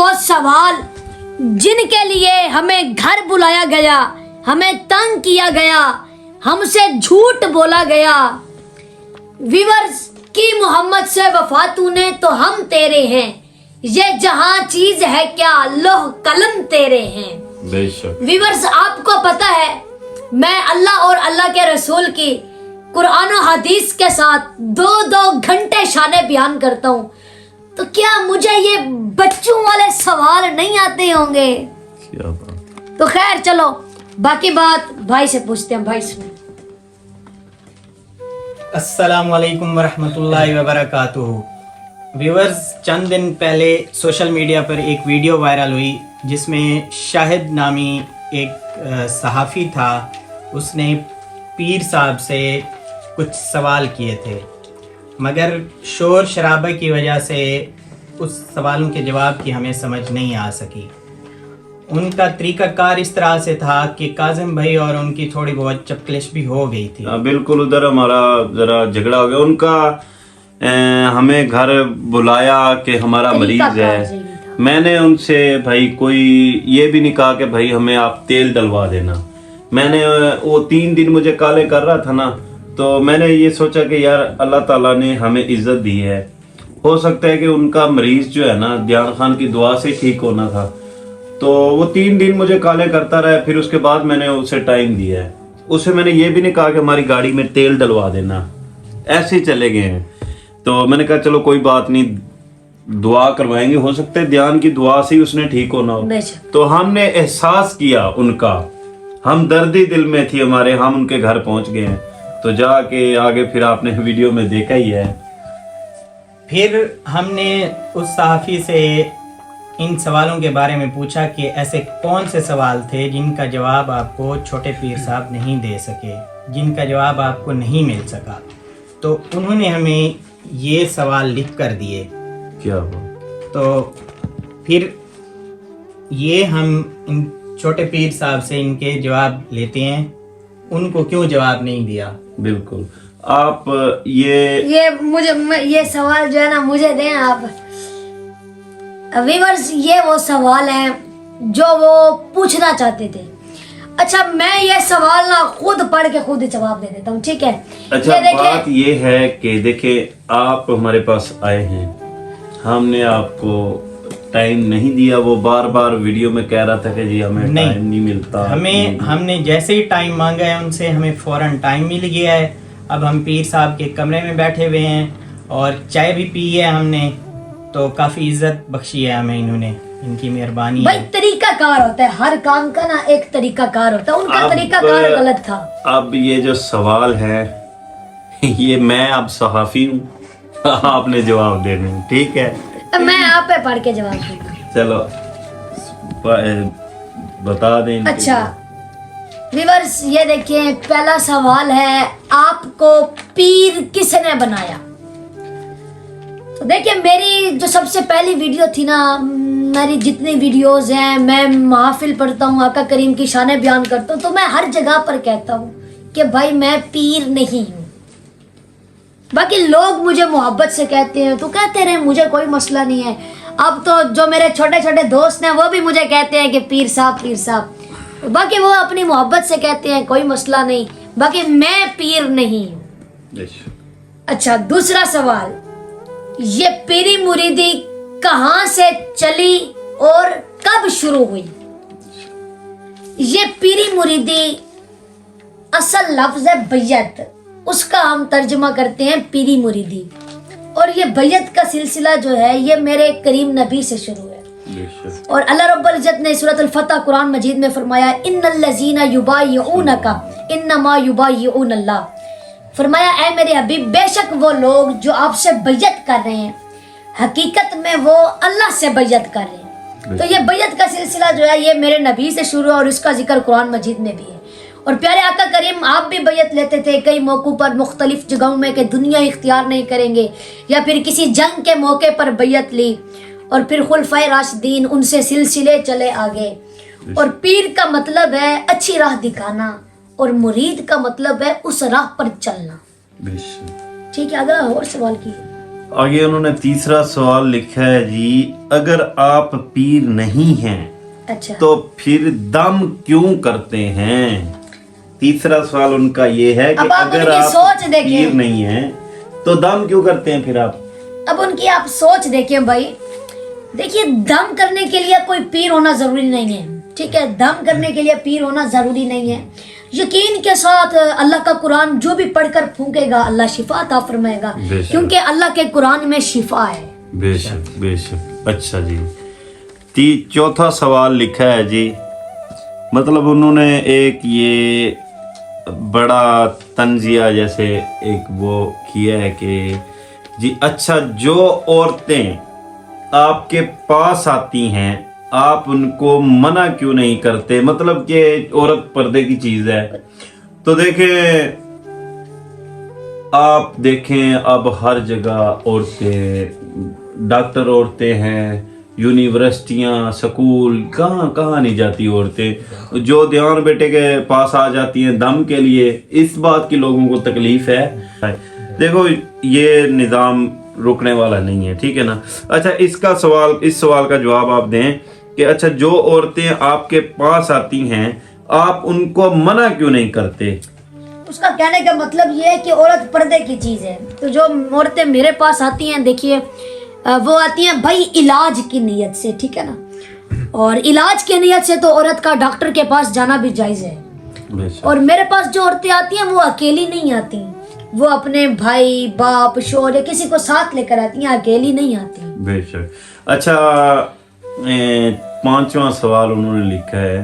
وہ سوال جن کے لیے ہمیں گھر بلایا گیا، ہمیں تنگ کیا گیا، ہم سے جھوٹ بولا گیا، ویورز کی محمد سے وفا تو نے تو ہم تیرے ہیں، یہ جہاں چیز ہے کیا لوح قلم تیرے ہیں۔ بے شک ویورز آپ کو پتہ ہے میں اللہ اور اللہ کے رسول کی قرآن و حدیث کے ساتھ 2 گھنٹے شانے بیان کرتا ہوں، تو کیا مجھے یہ بچوں والے سوال نہیں آتے ہوں گے؟ کیا بات۔ تو خیر چلو باقی بات بھائی سے پوچھتے ہیں۔ بھائی سنیں۔ السلام علیکم ورحمۃ اللہ وبرکاتہ۔ ویورز، چند دن پہلے سوشل میڈیا پر ایک ویڈیو وائرل ہوئی جس میں شاہد نامی ایک صحافی تھا، اس نے پیر صاحب سے کچھ سوال کیے تھے، مگر شور شرابہ کی وجہ سے اس سوالوں کے جواب کی ہمیں سمجھ نہیں آ سکی۔ ان کا طریقہ کار اس طرح سے تھا کہ کاظم بھائی اور ان کی تھوڑی بہت چپکلش بھی ہو گئی تھی۔ بالکل، ادھر ہمارا ذرا جھگڑا ہو گیا، ان کا ہمیں گھر بلایا کہ ہمارا مریض ہے، میں نے ان سے بھائی کوئی یہ بھی نہیں کہا کہ بھائی ہمیں آپ تیل ڈلوا دینا، میں نے وہ 3 دن مجھے کالے کر رہا تھا نا، تو میں نے یہ سوچا کہ یار اللہ تعالیٰ نے ہمیں عزت دی ہے، ہو سکتا ہے کہ ان کا مریض جو ہے نا دیان خان کی دعا سے ٹھیک ہونا تھا، تو وہ 3 دن مجھے کالے کرتا رہا۔ پھر اس کے بعد میں نے اسے ٹائم دیا ہے، اسے میں نے یہ بھی نہیں کہا کہ ہماری گاڑی میں تیل ڈلوا دینا، ایسے ہی چلے گئے ہیں۔ تو میں نے کہا چلو کوئی بات نہیں، دعا کروائیں گے، ہو سکتا ہے دھیان کی دعا سے ہی اس نے ٹھیک ہونا ہو۔ تو ہم نے احساس کیا ان کا، ہم دردی دل میں تھی ہمارے، ہم ان کے گھر پہنچ گئے ہیں، تو جا کے آگے پھر آپ نے ویڈیو میں دیکھا ہی ہے۔ پھر ہم نے اس صحافی سے ان سوالوں کے بارے میں پوچھا کہ ایسے کون سے سوال تھے جن کا جواب آپ کو چھوٹے پیر صاحب نہیں دے سکے، جن کا جواب آپ کو نہیں مل سکا، تو انہوں نے ہمیں یہ سوال لکھ کر دیے۔ کیا ہوا؟ تو پھر یہ ہم ان چھوٹے پیر صاحب سے ان کے جواب لیتے ہیں، ان کو کیوں جواب نہیں دیا۔ بالکل، آپ یہ مجھے یہ سوال جو ہے نا مجھے دیں آپ۔ ویورز یہ وہ سوال ہیں جو وہ پوچھنا چاہتے تھے۔ اچھا میں یہ سوال نا خود پڑھ کے خود جواب دے دیتا ہوں، ٹھیک ہے؟ اچھا بات یہ ہے کہ دیکھیں آپ ہمارے پاس آئے ہیں، ہم نے آپ کو ٹائم نہیں دیا، وہ بار بار ویڈیو میں کہہ رہا تھا کہ جی ہمیں ٹائم نہیں ملتا، ہم نے جیسے ہی ٹائم مانگا ہے ان سے ہمیں فوراً ٹائم مل گیا ہے۔ اب ہم پیر صاحب کے کمرے میں بیٹھے ہوئے ہیں اور چائے بھی پی ہے ہم نے، تو کافی عزت بخشی ہے ہمیں انہوں نے، ان کی مہربانی ہے۔ بھائی طریقہ کار ہوتا ہے، ہر کام کا نا ایک طریقہ کار ہوتا ہے، ان کا طریقہ کار غلط تھا۔ اب یہ جو سوال ہے یہ میں اب صحافی ہوں، آپ نے جواب دینے، ٹھیک ہے؟ میں آپ پہ پڑھ کے جواب دوں گا۔ چلو بتا دیں۔ اچھا ویورز یہ دیکھیں، پہلا سوال ہے آپ کو پیر کس نے بنایا؟ تو دیکھیں میری جو سب سے پہلی ویڈیو تھی نا، میری جتنی ویڈیوز ہیں، میں محافل پڑھتا ہوں، آقا کریم کی شانیں بیان کرتا ہوں، تو میں ہر جگہ پر کہتا ہوں کہ بھائی میں پیر نہیں ہوں۔ باقی لوگ مجھے محبت سے کہتے ہیں تو کہتے رہے، مجھے کوئی مسئلہ نہیں ہے۔ اب تو جو میرے چھوٹے چھوٹے دوست ہیں وہ بھی مجھے کہتے ہیں کہ پیر صاحب پیر صاحب، باقی وہ اپنی محبت سے کہتے ہیں، کوئی مسئلہ نہیں، باقی میں پیر نہیں ہوں۔ اچھا دوسرا سوال، یہ پیری مریدی کہاں سے چلی اور کب شروع ہوئی؟ یہ پیری مریدی اصل لفظ ہے بیعت، اس کا ہم ترجمہ کرتے ہیں پیری مریدی، اور یہ بیعت کا سلسلہ جو ہے یہ میرے کریم نبی سے شروع ہے۔ اور اللہ رب العزت نے سورۃ الفتح قرآن مجید میں فرمایا ان الذین یبایعونک انما یبایعون اللہ، فرمایا اے میرے حبیب بے شک وہ لوگ جو آپ سے بیعت کر رہے ہیں حقیقت میں وہ اللہ سے بیعت کر رہے ہیں۔ تو یہ بیعت کا سلسلہ جو ہے یہ میرے نبی سے شروع ہے اور اس کا ذکر قرآن مجید میں بھی ہے۔ اور پیارے آقا کریم آپ بھی بیعت لیتے تھے کئی موقعوں پر مختلف جگہوں میں کہ دنیا اختیار نہیں کریں گے، یا پھر کسی جنگ کے موقع پر بیعت لی، اور پھر خلفائے راشدین ان سے سلسلے چلے آگے۔ اور پیر کا مطلب ہے اچھی راہ دکھانا، اور مرید کا مطلب ہے اس راہ پر چلنا۔ ٹھیک ہے، اگلا اور سوال کیجیے۔ आगे उन्होंने तीसरा सवाल लिखा है जी, अगर आप पीर नहीं हैं अच्छा तो फिर दम क्यों करते हैं? तीसरा सवाल उनका ये है कि अब आप अगर उनकी आप सोच देखें। पीर नहीं हैं तो दम क्यों करते हैं फिर आप? अब उनकी आप सोच देखें भाई, देखिए दम करने के लिए कोई पीर होना जरूरी नहीं है, ठीक है, दम करने के लिए पीर होना जरूरी नहीं है। यकीन के साथ अल्लाह का कुरान जो भी पढ़कर फूंकेगा अल्लाह शिफा अता फरमाएगा, बेशक। क्योंकि अल्लाह के कुरान में शिफा है। बेशक बेशक। अच्छा जी, चौथा सवाल लिखा है जी, मतलब उन्होंने एक ये बड़ा तंजिया जैसे एक वो किया है कि जी अच्छा, जो औरतें आपके पास आती हैं आप उनको मना क्यों नहीं करते? मतलब कि औरत पर्दे की चीज है। तो देखें, आप देखें अब हर जगह औरतें, डॉक्टर औरतें हैं, यूनिवर्सिटियां, स्कूल, कहाँ कहाँ नहीं जाती औरतें। जो देवान बेटे के पास आ जाती हैं दम के लिए, इस बात की लोगों को तकलीफ है। देखो ये निज़ाम रुकने वाला नहीं है, ठीक है ना। अच्छा, इस सवाल का जवाब आप दें कि अच्छा, जो औरतें आपके पास आती हैं आप उनको मना क्यों नहीं करते? उसका कहने का मतलब ये है कि औरत पर्दे की चीज है। तो जो औरतें मेरे पास आती हैं, देखिए वो आती हैं भाई इलाज की नीयत से, ठीक है ना, और इलाज की नीयत से तो औरत का डॉक्टर के पास जाना भी जायज है। बेशक। और मेरे पास जो औरतें आती हैं वो अकेली नहीं आती, वो अपने भाई, बाप, शोहर या किसी को साथ लेकर आती हैं, अकेली नहीं आती। बेशक। अच्छा, पांचवा सवाल उन्होंने लिखा है,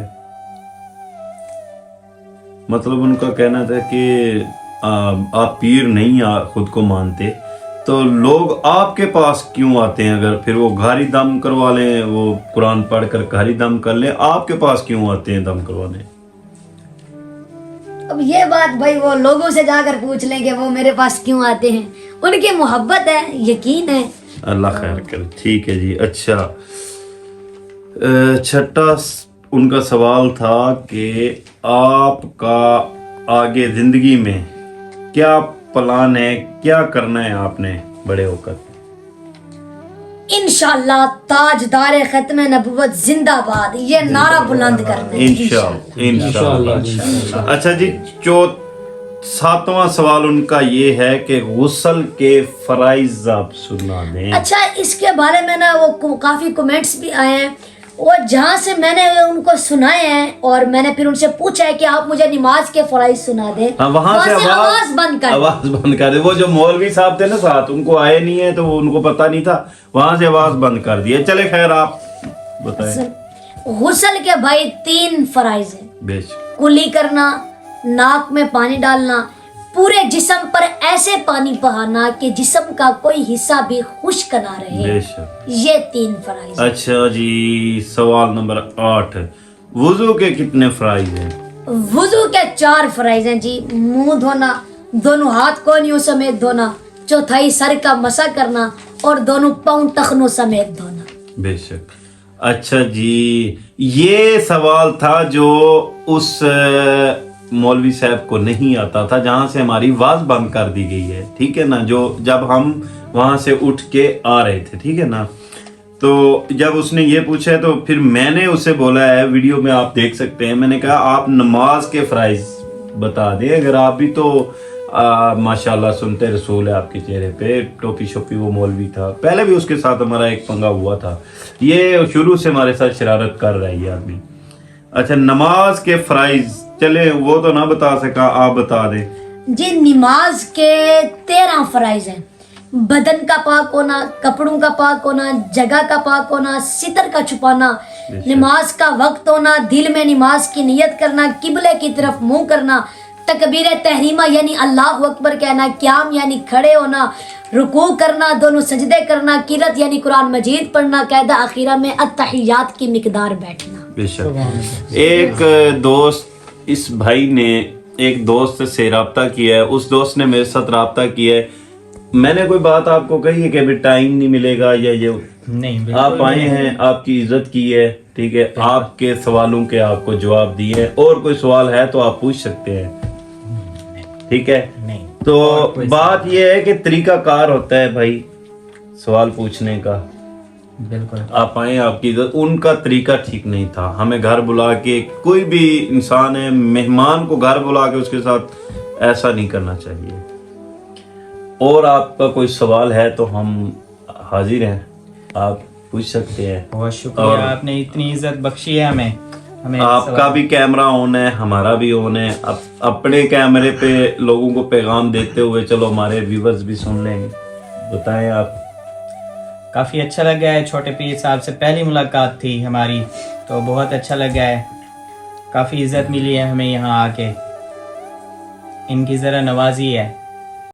मतलब उनका कहना था कि आप पीर नहीं खुद को मानते तो लोग आपके पास क्यों आते हैं? अगर फिर वो घारी दम करवा लें, वो कुरान पढ़कर घारी दम कर लें, आपके पास क्यों आते हैं दम करवाने? अब ये बात भाई वो लोगों से जाकर पूछ लें कि वो मेरे पास क्यों आते हैं। उनकी मोहब्बत है, यकीन है। अल्लाह खैर करे। ठीक है जी। अच्छा, छठा उनका सवाल था कि आपका आगे जिंदगी में क्या प्लान है, क्या करना है आपने बड़े होकर? इंशाल्लाह ताजदार खत्म नबुवत जिंदाबाद, ये नारा बुलंद करना है इंशाअल्लाह। अच्छा जी, सातवां सवाल उनका ये है कि गुस्ल के फराइज आप सुना दें। अच्छा, इसके बारे में ना वो काफी कमेंट्स भी आए हैं, और जहाँ से मैंने उनको सुनाए हैं और मैंने फिर उनसे पूछा है कि आप मुझे नमाज के फराइज सुना दें, हाँ, वहां से आवाज बंद कर दे। वो जो मौलवी साहब थे ना साथ, उनको आए नहीं है तो उनको पता नहीं था, वहां से आवाज बंद कर दिए। चले खैर, आप बताएं। गुस्ल के भाई 3 फराइज हैं। बेशक। कुली करना, नाक में पानी डालना, पूरे जिस्म पर ऐसे पानी बहाना कि जिस्म का कोई हिस्सा भी खुश्क ना रहे। बेशक। ये 3 फराइज। अच्छा जी, सवाल नंबर 8, वुजू के कितने फराइज हैं? वुजू के 4 फराइज हैं जी। मुंह धोना, दोनों हाथ कोहनियों समेत धोना, चौथाई सर का मसा करना और दोनों पाँव टखनों समेत धोना। बेशक। अच्छा जी, ये सवाल था जो उस मौलवी साहब को नहीं आता था, जहां से हमारी आवाज बंद कर दी गई है, ठीक है ना, जो जब हम वहां से उठ के आ रहे थे, ठीक है ना। तो जब उसने ये पूछा है तो फिर मैंने उसे बोला है, वीडियो में आप देख सकते हैं, मैंने कहा आप नमाज के फराइज बता दें। अगर आप भी तो माशाल्लाह सुनते रसूल है आपके चेहरे पे, टोपी शोपी वो मौलवी था, पहले भी उसके साथ हमारा एक पंगा हुआ था, ये शुरू से हमारे साथ शरारत कर रहा है ये आदमी। अच्छा, नमाज के फराइज, चले वो तो ना बता सका, आप बता दें जी। नमाज के 13 फराइज हैं। बदन का पाक होना, कपड़ों का पाक होना, जगह का पाक होना, सितर का छुपाना, नमाज का वक्त होना, दिल में नमाज की नियत करना, किबले की तरफ मुंह करना, तकबीर तहरीमा यानी अल्लाह अकबर कहना, क़याम यानी खड़े होना, रुकू करना, दोनों सजदे करना, किरत यानी कुरान मजीद पढ़ना, कायदा आखिरा में अत्तहियात की मिकदार बैठना। बेशक। एक दोस्त, इस भाई ने एक दोस्त से रब्ता किया है, उस दोस्त ने मेरे साथ रब्ता किया है, मैंने कोई बात आपको कही है कि अभी टाइम नहीं मिलेगा या ये नहीं, आप आए हैं, आपकी इज्जत की है, ठीक है, आपके सवालों के आपको जवाब दिए हैं, और कोई सवाल है तो आप पूछ सकते हैं, ठीक है। नहीं, तो बात ये है कि तरीका कार होता है भाई, सवाल पूछने का, बिल्कुल आप आए, आपकी इज्जत, उनका तरीका ठीक नहीं था। हमें घर बुला के, कोई भी इंसान है, मेहमान को घर बुला के उसके साथ ऐसा नहीं करना चाहिए। और आपका कोई सवाल है तो हम हाजिर हैं, आप पूछ सकते हैं। बहुत शुक्रिया, और आपने इतनी इज्जत बख्शी है हमें। आपका भी कैमरा ऑन है, हमारा भी ऑन है। अपने कैमरे पे लोगों को पैगाम देते हुए चलो हमारे व्यूवर्स भी सुन लेंगे, बताएं आप। काफ़ी अच्छा लगा है, छोटे पीर साहब से पहली मुलाकात थी हमारी, तो बहुत अच्छा लगा है। काफ़ी इज्जत मिली है हमें यहाँ आके, इनकी ज़रा नवाजी है।